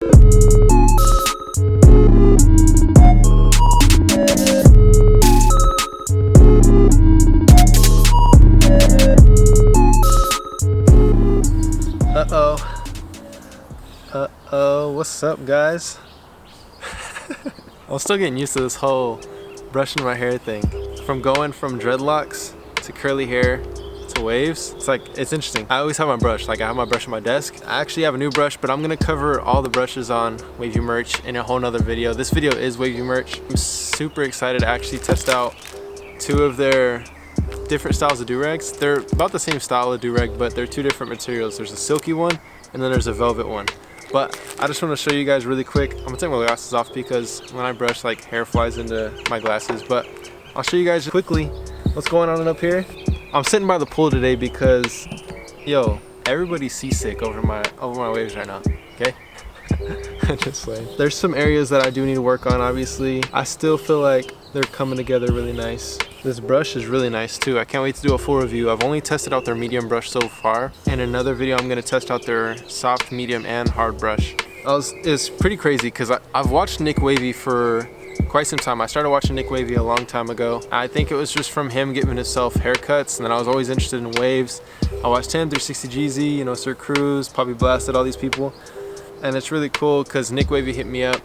What's up, guys? I'm still getting used to this whole brushing my hair thing. From going from dreadlocks to curly hair to waves, it's interesting. I always have my brush, like I have my brush on my desk. I actually have a new brush, but I'm gonna cover all the brushes on Wavy merch in a whole nother video. This video is Wavy merch. I'm super excited to actually test out two of their different styles of durags. They're about the same style of durag, but they're two different materials. There's a silky one and then there's a velvet one. But I just want to show you guys really quick. I'm gonna take my glasses off because when I brush, like, hair flies into my glasses. But I'll show you guys quickly what's going on up here. I'm sitting by the pool today because, yo, everybody's seasick over my waves right now. Okay. Just saying. There's some areas that I do need to work on. Obviously, I still feel like they're coming together really nice. This brush is really nice too. I can't wait to do a full review. I've only tested out their medium brush so far. In another video, I'm gonna test out their soft, medium, and hard brush. It's pretty crazy because I've watched Nick Wavy for quite some time. I started watching Nick Wavy a long time ago. I think it was just from him giving himself haircuts, and then I was always interested in waves. I watched him, 360GZ, you know, Sir Cruz, Poppy Blasted, all these people. And it's really cool because Nick Wavy hit me up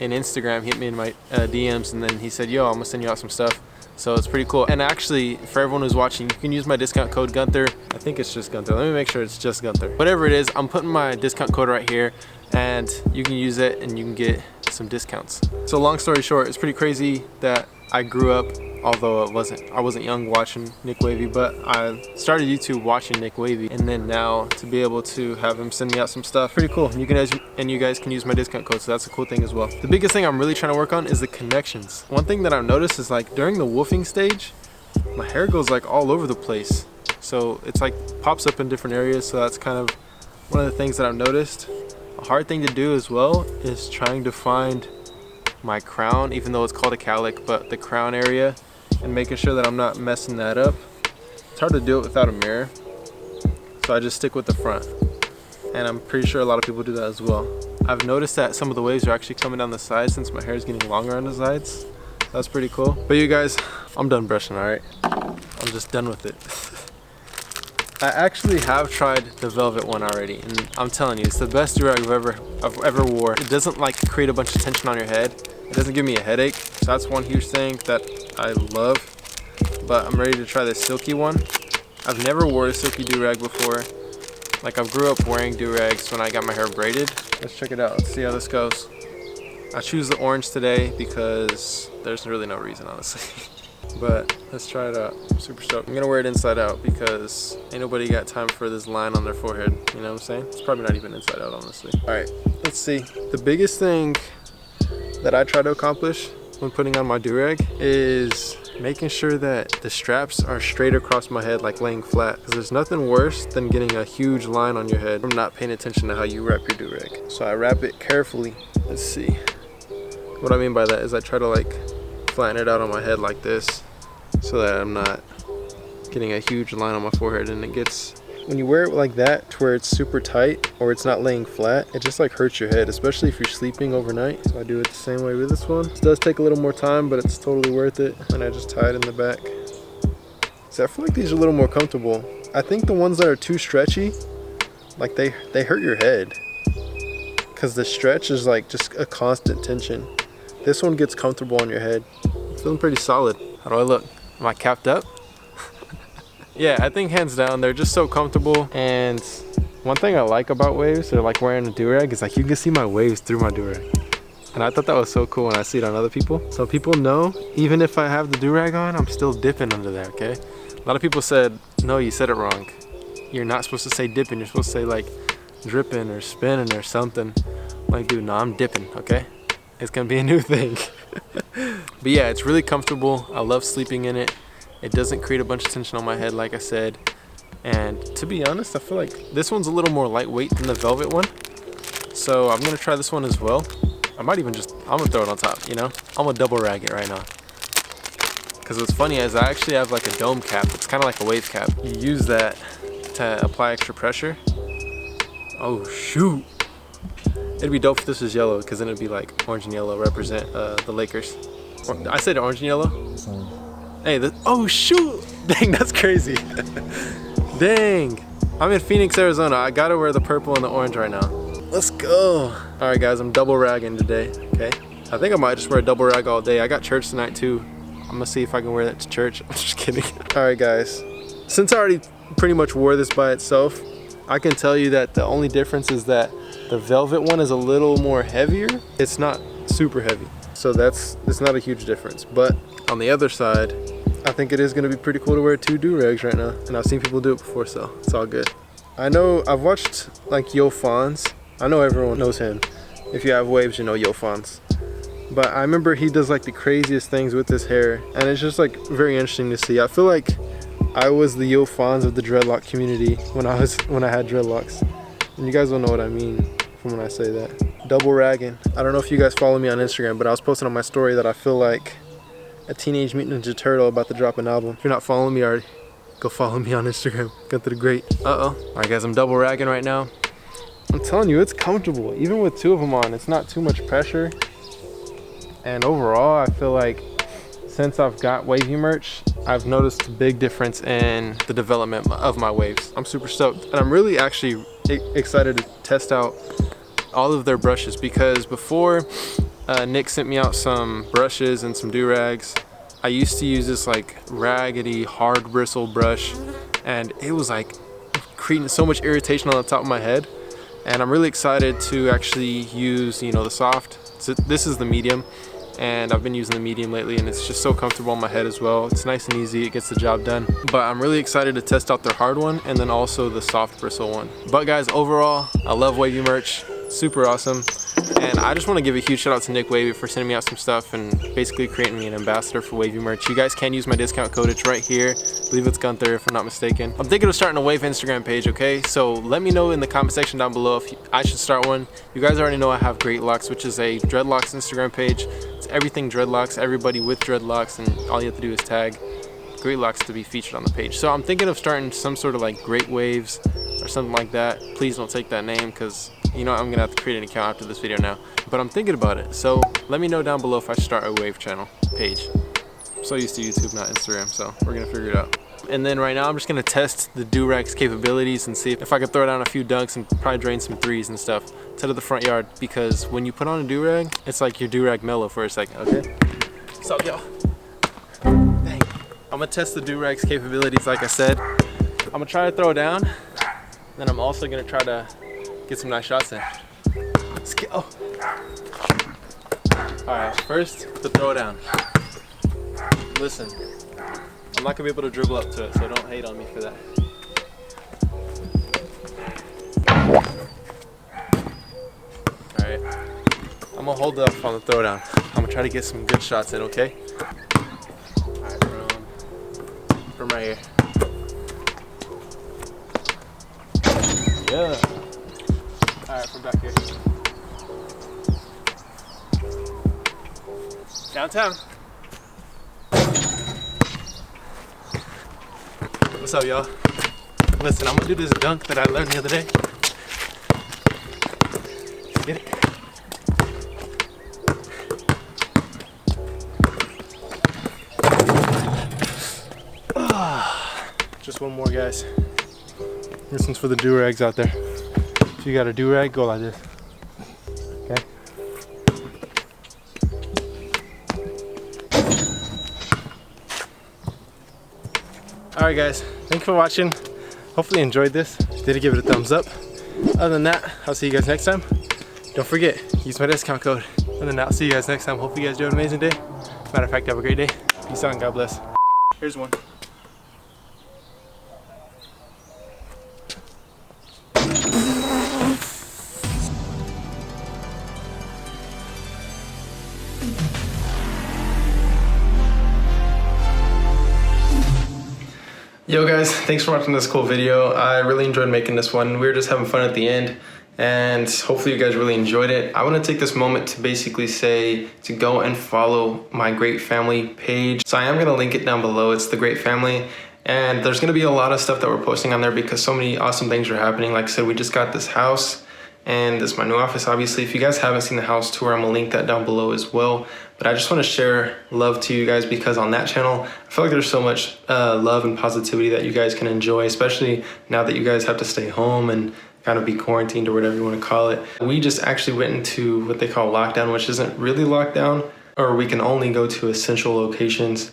in Instagram, hit me in my DMs, and then he said, yo, I'm gonna send you out some stuff. So it's pretty cool. And actually, for everyone who's watching, you can use my discount code Gunther. I think it's just Gunther. Let me make sure it's just Gunther. Whatever it is, I'm putting my discount code right here, and you can use it and you can get some discounts. So long story short, it's pretty crazy that I grew up, although I wasn't young watching Nick Wavy, but I started YouTube watching Nick Wavy, and then now to be able to have him send me out some stuff, pretty cool. And you guys can use my discount code, so that's a cool thing as well. The biggest thing I'm really trying to work on is the connections. One thing that I've noticed is, like, during the woofing stage, my hair goes like all over the place. So it's like pops up in different areas, so that's kind of one of the things that I've noticed. A hard thing to do as well is trying to find my crown, even though it's called a cowlick, but the crown area, and making sure that I'm not messing that up. It's hard to do it without a mirror, so I just stick with the front, and I'm pretty sure a lot of people do that as well. I've noticed that some of the waves are actually coming down the sides since my hair is getting longer on the sides. That's pretty cool. But you guys, I'm done brushing, alright? I'm just done with it. I actually have tried the velvet one already, and I'm telling you, it's the best durag I've ever wore. It doesn't like create a bunch of tension on your head. It doesn't give me a headache, so that's one huge thing that I love. But I'm ready to try this silky one. I've never wore a silky durag before. Like, I grew up wearing durags when I got my hair braided. Let's check it out. Let's see how this goes. I choose the orange today because there's really no reason, honestly. But let's try it out. I'm super stoked. I'm gonna wear it inside out because ain't nobody got time for this line on their forehead. You know what I'm saying? It's probably not even inside out, honestly. All right, let's see. The biggest thing that I try to accomplish when putting on my durag is making sure that the straps are straight across my head, like laying flat. Because there's nothing worse than getting a huge line on your head from not paying attention to how you wrap your durag. So I wrap it carefully. Let's see. What I mean by that is I try to, like, flatten it out on my head like this so that I'm not getting a huge line on my forehead. And it gets, when you wear it like that to where it's super tight or it's not laying flat, it just like hurts your head, especially if you're sleeping overnight. So I do it the same way with this one. It does take a little more time, but it's totally worth it. And I just tie it in the back. So I feel like these are a little more comfortable. I think the ones that are too stretchy, like they hurt your head because the stretch is like just a constant tension. This one gets comfortable on your head. I'm feeling pretty solid. How do I look? Am I capped up? Yeah, I think hands down, they're just so comfortable. And one thing I like about waves, or like wearing a durag, is like you can see my waves through my durag. And I thought that was so cool when I see it on other people. So people know, even if I have the durag on, I'm still dipping under there, okay? A lot of people said, no, you said it wrong. You're not supposed to say dipping, you're supposed to say like dripping or spinning or something. I'm like, dude, no, I'm dipping, okay? It's gonna be a new thing. But yeah, it's really comfortable. I love sleeping in it. It doesn't create a bunch of tension on my head, like I said. And to be honest, I feel like this one's a little more lightweight than the velvet one. So I'm gonna try this one as well. I'm gonna throw it on top, you know? I'm gonna double rag it right now. Because what's funny is I actually have like a dome cap. It's kind of like a wave cap. You use that to apply extra pressure. Oh shoot. It'd be dope if this was yellow, because then it'd be like orange and yellow represent the Lakers. I said orange and yellow? Hey, oh shoot! Dang, that's crazy. Dang. I'm in Phoenix, Arizona. I gotta wear the purple and the orange right now. Let's go. All right, guys, I'm double ragging today, okay? I think I might just wear a double rag all day. I got church tonight too. I'm gonna see if I can wear that to church. I'm just kidding. All right, guys. Since I already pretty much wore this by itself, I can tell you that the only difference is that the velvet one is a little more heavier. It's not super heavy. So it's not a huge difference. But on the other side, I think it is gonna be pretty cool to wear 2 do-rags right now. And I've seen people do it before, so it's all good. I know I've watched like Yo Fonz. I know everyone knows him. If you have waves, you know Yo Fonz. But I remember he does like the craziest things with his hair. And it's just like very interesting to see. I feel like I was the Yo Fonz of the dreadlock community when I had dreadlocks. And you guys don't know what I mean from when I say that. Double ragging. I don't know if you guys follow me on Instagram, but I was posting on my story that I feel like a Teenage Mutant Ninja Turtle about to drop an album. If you're not following me already, go follow me on Instagram. Gunther the Great. Uh-oh. All right, guys, I'm double ragging right now. I'm telling you, it's comfortable. Even with 2 of them on, it's not too much pressure. And overall, I feel like since I've got Wavy merch, I've noticed a big difference in the development of my waves. I'm super stoked. And I'm really actually excited to test out all of their brushes, because before Nick sent me out some brushes and some do-rags, I used to use this like raggedy hard bristle brush, and it was like creating so much irritation on the top of my head. And I'm really excited to actually use, you know, the soft. So this is the medium, and I've been using the medium lately, and it's just so comfortable on my head as well. It's nice and easy, it gets the job done. But I'm really excited to test out their hard one and then also the soft bristle one. But guys, overall, I love Wavy merch, super awesome. And I just want to give a huge shout out to Nick Wavy for sending me out some stuff and basically creating me an ambassador for Wavy merch. You guys can use my discount code, it's right here. I believe it's Gunther if I'm not mistaken. I'm thinking of starting a Wave Instagram page, okay? So let me know in the comment section down below if I should start one. You guys already know I have DREADLOCK, which is a dreadlocks Instagram page. It's everything dreadlocks, everybody with dreadlocks, and all you have to do is tag DREADLOCK to be featured on the page. So I'm thinking of starting some sort of like Great Waves or something like that. Please don't take that name, because you know I'm gonna have to create an account after this video now. But I'm thinking about it. So let me know down below if I should start a Wave channel page. I'm so used to YouTube, not Instagram, so we're gonna figure it out. And then right now I'm just gonna test the do-rag's capabilities and see if I could throw down a few dunks and probably drain some threes and stuff to the front yard, because when you put on a do-rag, it's like your do-rag mellow for a second, okay? What's up, y'all? Dang. I'm gonna test the do-rag's capabilities like I said. I'm gonna try to throw down, then I'm also gonna try to get some nice shots in. Let's go. Alright, first the throw down. Listen, I'm not gonna be able to dribble up to it, so don't hate on me for that. Alright, I'm gonna hold up on the throw down. I'm gonna try to get some good shots in, okay? Alright, from right here. Yeah. Alright, from back here. Downtown. What's up, y'all? Listen, I'm gonna do this dunk that I learned the other day. Get it? Just one more, guys. This one's for the do-rags out there. If you got a do-rag, go like this. Okay? Alright guys, thanks for watching. Hopefully you enjoyed this. Did give it a thumbs up. Other than that, I'll see you guys next time. Don't forget, use my discount code. Other than that, I'll see you guys next time. Hopefully you guys do have an amazing day. Matter of fact, have a great day. Peace out and God bless. Here's one. Yo guys, thanks for watching this cool video. I really enjoyed making this one. We were just having fun at the end, and hopefully you guys really enjoyed it. I want to take this moment to basically say to go and follow my Great Family page. So I am going to link it down below. It's the Great Family, and there's going to be a lot of stuff that we're posting on there because so many awesome things are happening. Like I said, we just got this house, And this is my new office, obviously. If you guys haven't seen the house tour, I'm gonna link that down below as well. But I just wanna share love to you guys because on that channel, I feel like there's so much love and positivity that you guys can enjoy, especially now that you guys have to stay home and kind of be quarantined or whatever you wanna call it. We just actually went into what they call lockdown, which isn't really lockdown, or we can only go to essential locations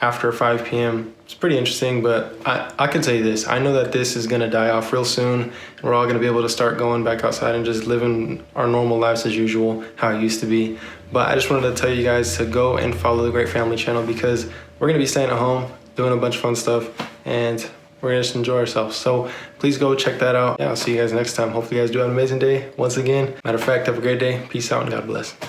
after 5 p.m. It's pretty interesting, but I can tell you this. I know that this is gonna die off real soon, and we're all gonna be able to start going back outside and just living our normal lives as usual, how it used to be. But I just wanted to tell you guys to go and follow the Great Family channel because we're gonna be staying at home, doing a bunch of fun stuff, and we're gonna just enjoy ourselves. So please go check that out. Yeah, I'll see you guys next time. Hopefully you guys do have an amazing day once again. Matter of fact, have a great day. Peace out and God bless.